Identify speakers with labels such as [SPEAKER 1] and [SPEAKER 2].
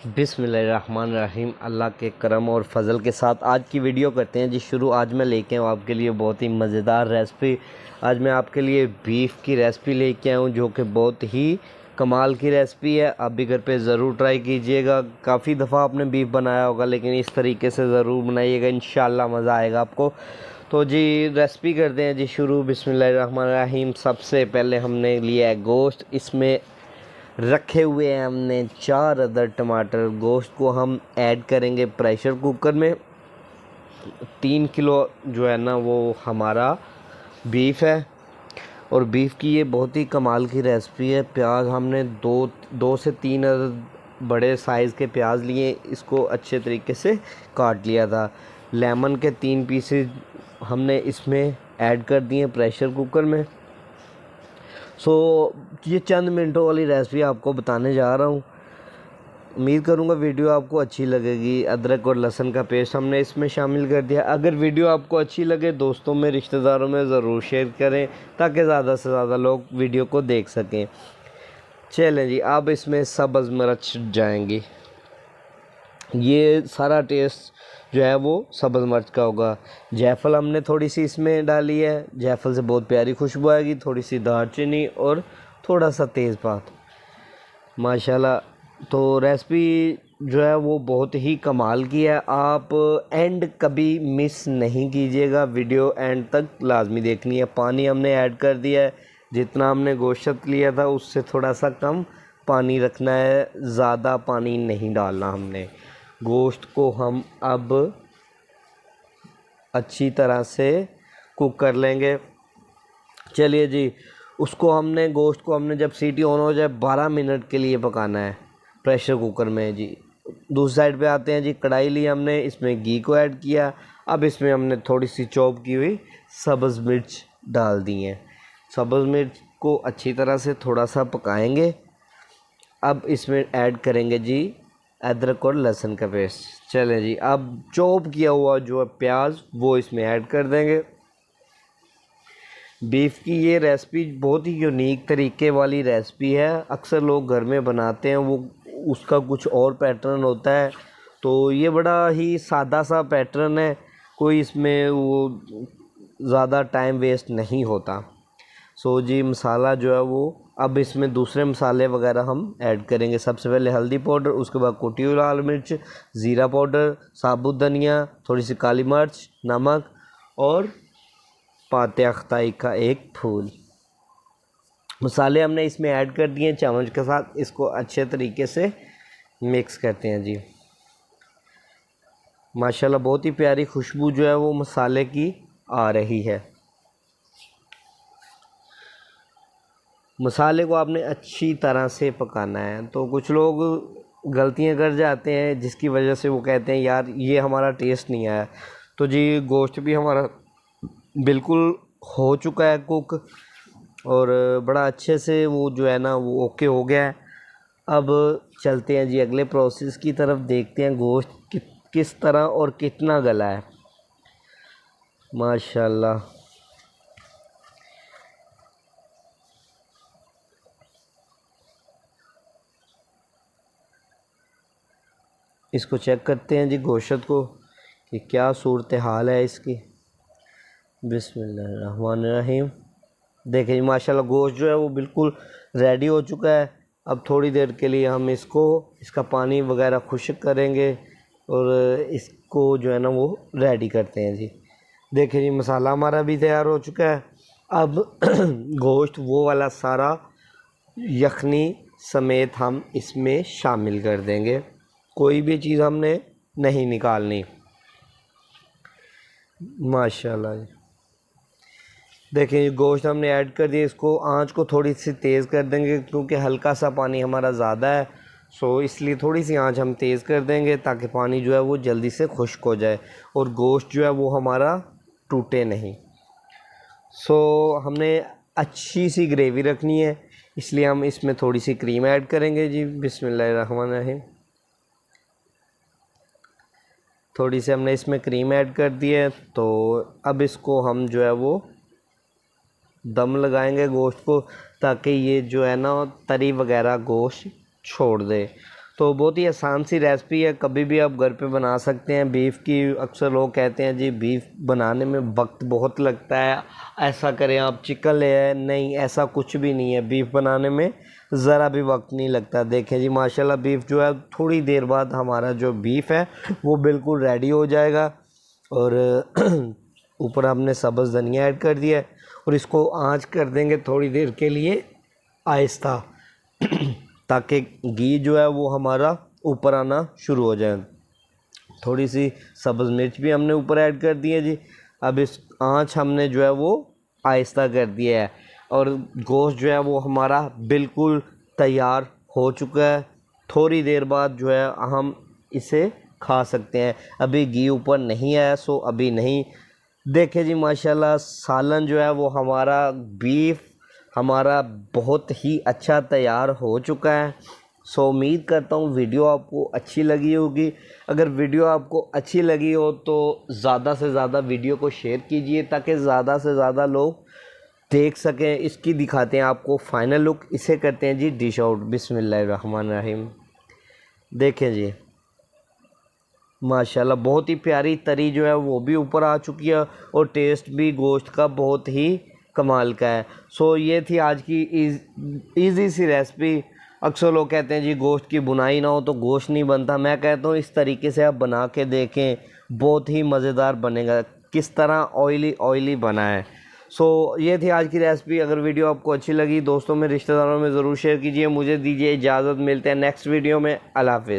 [SPEAKER 1] बिस्मिल्लाहिर्रहमानिर्रहीम। अल्लाह के करम और फ़ज़ल के साथ आज की वीडियो करते हैं जी शुरू। आज मैं लेके आऊँ आपके लिए बहुत ही मज़ेदार रेसिपी। आज मैं आपके लिए बीफ की रेसिपी लेके आया हूँ जो कि बहुत ही कमाल की रेसिपी है। आप भी घर पे ज़रूर ट्राई कीजिएगा। काफ़ी दफ़ा आपने बीफ बनाया होगा लेकिन इस तरीके से ज़रूर बनाइएगा, इंशाल्लाह मज़ा आएगा आपको। तो जी रेसिपी करते हैं जी शुरू। बिस्मिल्लाहिर्रहमानिर्रहीम। सबसे पहले हमने लिया है गोश्त। इसमें रखे हुए हैं हमने 4 अदर टमाटर। गोश्त को हम ऐड करेंगे प्रेशर कुकर में। 3 किलो जो है ना वो हमारा बीफ है और बीफ की ये बहुत ही कमाल की रेसिपी है। प्याज हमने दो से 3 अदर बड़े साइज़ के प्याज लिए, इसको अच्छे तरीके से काट लिया था। लेमन के 3 पीसेस हमने इसमें ऐड कर दिए प्रेशर कुकर में। ये चंद मिनटों वाली रेसिपी आपको बताने जा रहा हूँ। उम्मीद करूँगा वीडियो आपको अच्छी लगेगी। अदरक और लहसुन का पेस्ट हमने इसमें शामिल कर दिया। अगर वीडियो आपको अच्छी लगे दोस्तों में, रिश्तेदारों में ज़रूर शेयर करें ताकि ज़्यादा से ज़्यादा लोग वीडियो को देख सकें। चलें जी, अब इसमें सब्ज़ मिर्च जाएंगी। ये सारा टेस्ट जो है वो सब्ज़ मिर्च का होगा। जायफल हमने थोड़ी सी इसमें डाली है, जायफल से बहुत प्यारी खुशबू आएगी। थोड़ी सी दालचीनी और थोड़ा सा तेज़पात, माशाल्लाह। तो रेसिपी जो है वो बहुत ही कमाल की है। आप एंड कभी मिस नहीं कीजिएगा, वीडियो एंड तक लाजमी देखनी है। पानी हमने ऐड कर दिया है। जितना हमने गोश्त लिया था उससे थोड़ा सा कम पानी रखना है, ज़्यादा पानी नहीं डालना हमने। गोश्त को हम अब अच्छी तरह से कुक कर लेंगे। चलिए जी, गोश्त को हमने जब सीटी ऑन हो जाए 12 मिनट के लिए पकाना है प्रेशर कुकर में जी। दूसरी साइड पे आते हैं जी। कढ़ाई ली हमने, इसमें घी को ऐड किया। अब इसमें हमने थोड़ी सी चॉप की हुई सब्ज़ मिर्च डाल दी है। सब्ज़ मिर्च को अच्छी तरह से थोड़ा सा पकाएंगे। अब इसमें ऐड करेंगे जी अदरक और लहसुन का पेस्ट। चलें जी, अब चॉप किया हुआ जो प्याज वो इसमें ऐड कर देंगे। बीफ की ये रेसिपी बहुत ही यूनिक तरीके वाली रेसिपी है। अक्सर लोग घर में बनाते हैं, वो उसका कुछ और पैटर्न होता है। तो ये बड़ा ही सादा सा पैटर्न है, कोई इसमें वो ज़्यादा टाइम वेस्ट नहीं होता। जी मसाला जो है वो अब इसमें दूसरे मसाले वगैरह हम ऐड करेंगे। सबसे पहले हल्दी पाउडर, उसके बाद कुटी हुई लाल मिर्च, ज़ीरा पाउडर, साबुत धनिया, थोड़ी सी काली मिर्च, नमक और पाते अख्ताई का एक फूल। मसाले हमने इसमें ऐड कर दिए चम्मच के साथ। इसको अच्छे तरीके से मिक्स करते हैं जी। माशाल्लाह बहुत ही प्यारी खुशबू जो है वो मसाले की आ रही है। मसाले को आपने अच्छी तरह से पकाना है। तो कुछ लोग गलतियां कर जाते हैं जिसकी वजह से वो कहते हैं यार ये हमारा टेस्ट नहीं आया। तो जी गोश्त भी हमारा बिल्कुल हो चुका है कुक और बड़ा अच्छे से वो जो है ना वो ओके हो गया है। अब चलते हैं जी अगले प्रोसेस की तरफ, देखते हैं गोश्त किस तरह और कितना गला है। माशाल्लाह इसको चेक करते हैं जी गोश्त को कि क्या सूरत हाल है इसकी। बिस्मिल्लाहिर्रहमानिर्रहीम। देखें माशाल्लाह गोश्त जो है वो बिल्कुल रेडी हो चुका है। अब थोड़ी देर के लिए हम इसका पानी वगैरह खुश्क करेंगे और इसको जो है ना वो रेडी करते हैं जी। देखें जी मसाला हमारा भी तैयार हो चुका है। अब गोश्त वो वाला सारा यखनी समेत हम इसमें शामिल कर देंगे। कोई भी चीज़ हमने नहीं निकालनी। माशाल्लाह जी देखिए गोश्त हमने ऐड कर दिया। इसको आंच को थोड़ी सी तेज़ कर देंगे क्योंकि हल्का सा पानी हमारा ज़्यादा है। इसलिए थोड़ी सी आंच हम तेज़ कर देंगे ताकि पानी जो है वो जल्दी से खुश्क हो जाए और गोश्त जो है वो हमारा टूटे नहीं। हमने अच्छी सी ग्रेवी रखनी है, इसलिए हम इसमें थोड़ी सी क्रीम ऐड करेंगे जी। बिस्मिल्लाहिर्रहमानिर्रहीम। थोड़ी सी हमने इसमें क्रीम ऐड कर दी है। तो अब इसको हम जो है वो दम लगाएंगे गोश्त को ताकि ये जो है ना तरी वगैरह गोश्त छोड़ दे। तो बहुत ही आसान सी रेसिपी है, कभी भी आप घर पे बना सकते हैं। बीफ की अक्सर लोग कहते हैं जी बीफ बनाने में वक्त बहुत लगता है, ऐसा करें आप चिकन ले आए। नहीं, ऐसा कुछ भी नहीं है, बीफ बनाने में ज़रा भी वक्त नहीं लगता। देखें जी माशाल्लाह बीफ जो है थोड़ी देर बाद हमारा जो बीफ है वो बिल्कुल रेडी हो जाएगा। और ऊपर हमने सब्ज़ धनिया ऐड कर दिया है और इसको आंच कर देंगे थोड़ी देर के लिए आहिस्ता, ताकि घी जो है वो हमारा ऊपर आना शुरू हो जाए। थोड़ी सी सब्ज़ मिर्च भी हमने ऊपर ऐड कर दी है जी। अब इस आंच हमने जो है वो आहिस्ता कर दिया है और गोश्त जो है वो हमारा बिल्कुल तैयार हो चुका है। थोड़ी देर बाद जो है हम इसे खा सकते हैं। अभी घी ऊपर नहीं आया सो अभी नहीं। देखें जी माशाल्लाह सालन जो है वो हमारा बीफ हमारा बहुत ही अच्छा तैयार हो चुका है। सो उम्मीद करता हूँ वीडियो आपको अच्छी लगी होगी। अगर वीडियो आपको अच्छी लगी हो तो ज़्यादा से ज़्यादा वीडियो को शेयर कीजिए ताकि ज़्यादा से ज़्यादा लोग देख सकें। इसकी दिखाते हैं आपको फाइनल लुक। इसे करते हैं जी डिश आउट। बिस्मिल्लाहिर्रहमानिर्रहीम। देखें जी माशाल्लाह बहुत ही प्यारी तरी जो है वो भी ऊपर आ चुकी है और टेस्ट भी गोश्त का बहुत ही कमाल का है। सो ये थी आज की इजी सी रेसिपी। अक्सर लोग कहते हैं जी गोश्त की बुनाई ना हो तो गोश्त नहीं बनता। मैं कहता हूँ इस तरीके से आप बना के देखें, बहुत ही मज़ेदार बनेगा। किस तरह ऑयली बना है। सो ये थी आज की रेसिपी। अगर वीडियो आपको अच्छी लगी दोस्तों में रिश्तेदारों में ज़रूर शेयर कीजिए। मुझे दीजिए इजाज़त, मिलते हैं नेक्स्ट वीडियो में। अल्लाह हाफ़िज़।